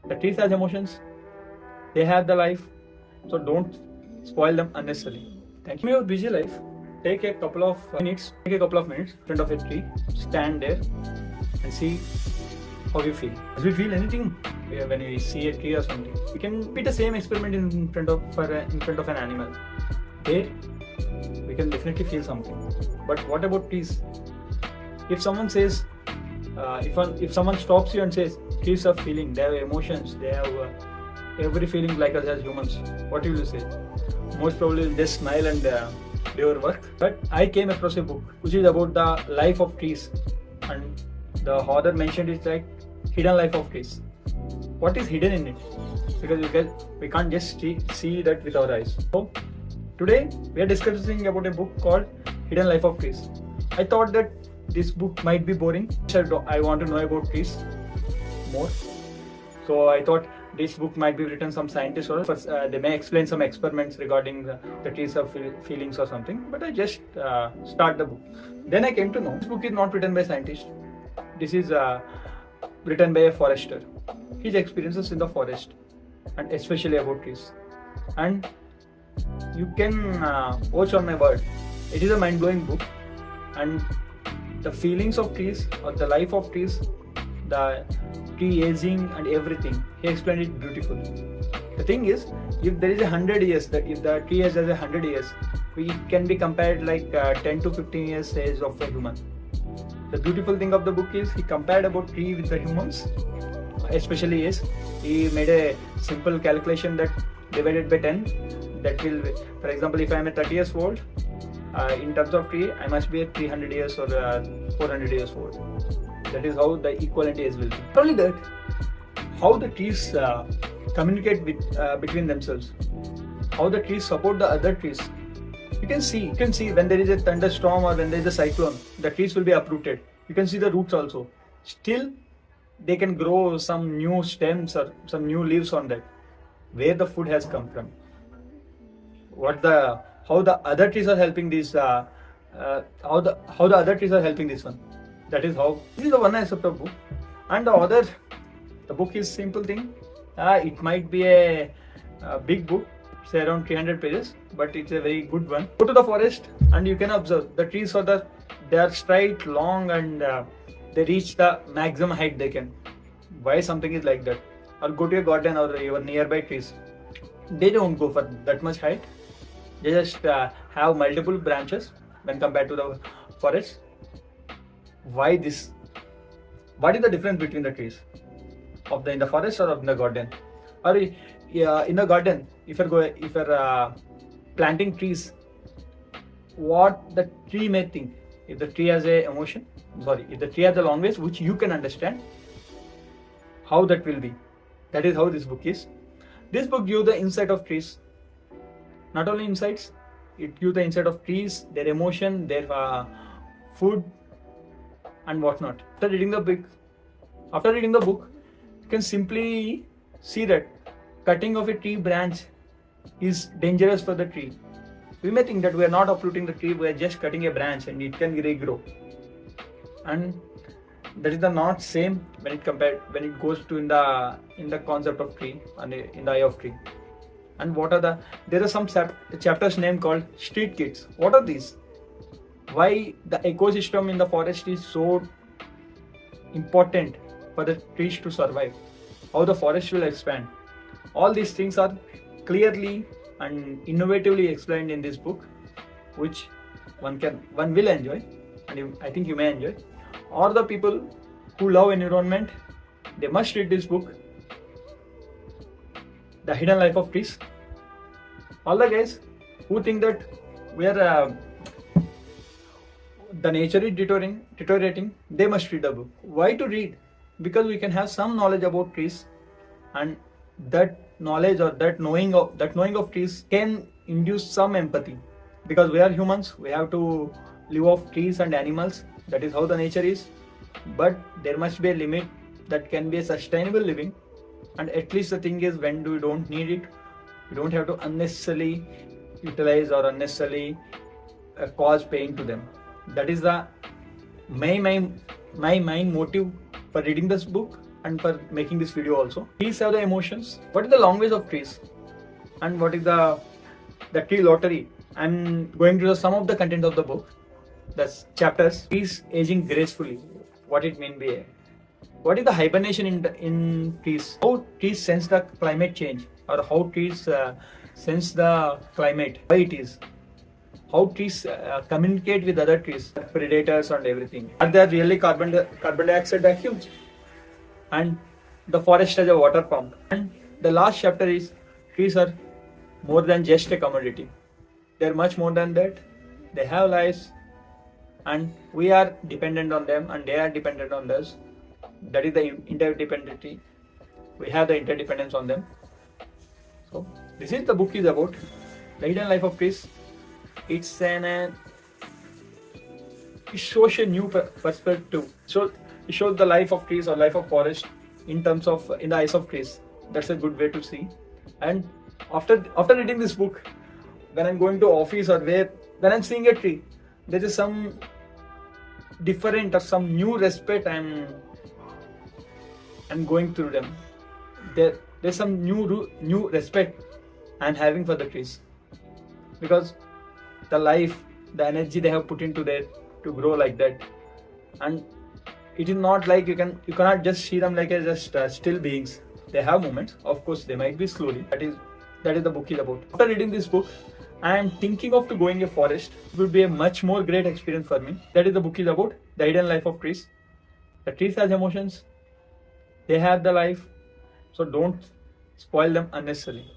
The trees has emotions, they have the life, so don't spoil them unnecessarily. Thank you. In your busy life, take a couple of minutes in front of a tree, stand there and see how you feel. As we feel anything when we see a tree or something, we can repeat the same experiment in front of an animal. There, we can definitely feel something. But what about trees? If someone says, if someone stops you and says, trees are feeling, they have emotions, they have every feeling like us as humans, what will you say? Most probably you'll just smile and do your work. But I came across a book which is about the life of trees, and the author mentioned it like hidden life of trees. What is hidden in it? Because we can't just see that with our eyes. So today we are discussing about a book called Hidden Life of Trees. I thought that this book might be boring. I want to know about trees more. So I thought this book might be written some scientists or they may explain some experiments regarding the trees of feelings or something. But I just start the book. Then I came to know this book is not written by scientists. This is written by a forester. His experiences in the forest and especially about trees. And you can watch on my word. It is a mind-blowing book, and the feelings of trees or the life of trees, the tree aging and everything, he explained it beautifully. The thing is, if there is 100 years, if the tree has 100 years, we can be compared like 10 to 15 years age of a human. The beautiful thing of the book is he compared about tree with the humans, especially is he made a simple calculation that divided by 10, that will, for example, if I am a 30 years old, in terms of tree, I must be at 300 years or 400 years old. That is how the equivalent age will be. Not only that, how the trees communicate with between themselves, how the trees support the other trees. You can see when there is a thunderstorm or when there is a cyclone, the trees will be uprooted. You can see the roots also. Still, they can grow some new stems or some new leaves on that. Where the food has come from. How the other trees are helping this. How the other trees are helping this one. That is how. This is the one aspect of book, and the book is simple thing. It might be a big book, say around 300 pages, but it's a very good one. Go to the forest and you can observe the trees they are straight, long, and they reach the maximum height they can. Why something is like that? Or go to a garden or your nearby trees. They don't go for that much height. They just have multiple branches when compared to the forest. Why this? What is the difference between the trees in the forest or in the garden? Or in the garden, if you're planting trees, what the tree may think. If the tree has if the tree has a language which you can understand, how that will be. That is how this book is. This book gives the insight of trees. Not only insights, it gives the insight of trees, their emotion, their food, and whatnot. After reading the book, you can simply see that cutting of a tree branch is dangerous for the tree. We may think that we are not uprooting the tree, we are just cutting a branch and it can regrow. And that is the not same when it goes to in the concept of tree and in the eye of tree. And there are some chapters named called Street Kids. What are these? Why the ecosystem in the forest is so important for the trees to survive. How the forest will expand. All these things are clearly and innovatively explained in this book, which one will enjoy, and I think you may enjoy. Or the people who love environment, they must read this book, The Hidden Life of Trees. All the guys who think that the nature is deteriorating, they must read the book. Why to read? Because we can have some knowledge about trees, and that knowledge or that knowing of trees can induce some empathy. Because we are humans, we have to live off trees and animals. That is how the nature is. But there must be a limit that can be a sustainable living. And at least the thing is, when we don't need it, we don't have to unnecessarily utilize or unnecessarily cause pain to them. That is my main motive for reading this book, and for making this video also. Trees have the emotions. What is the language of trees? And what is the tree lottery? I'm going to some of the content of the book. That's chapters. Trees aging gracefully. What it mean by? What is the hibernation in trees? How trees sense the climate change, or how trees sense the climate? Why it is? How trees communicate with other trees, predators and everything. Are there really carbon dioxide vacuums? And the forest has a water pump. And the last chapter is trees are more than just a commodity. They're much more than that. They have lives, and we are dependent on them, and they are dependent on us. That is the interdependency. We have the interdependence on them. So this is the book is about the hidden life of trees. It's it shows a new perspective. So it shows the life of trees or life of forest in the eyes of trees. That's a good way to see. And after reading this book, when I'm going to office or when I'm seeing a tree, there is some different or some new respect I'm going through them. There's some new respect I'm having for the trees, because the life, the energy they have put into there to grow like that. And it is not like you cannot just see them like as just still beings. They have moments, of course. They might be slowly. That is the book is about. After reading this book, I am thinking of going a forest. It would be a much more great experience for me. That is the book is about the hidden life of trees. The trees has emotions. They have the life, so don't spoil them unnecessarily.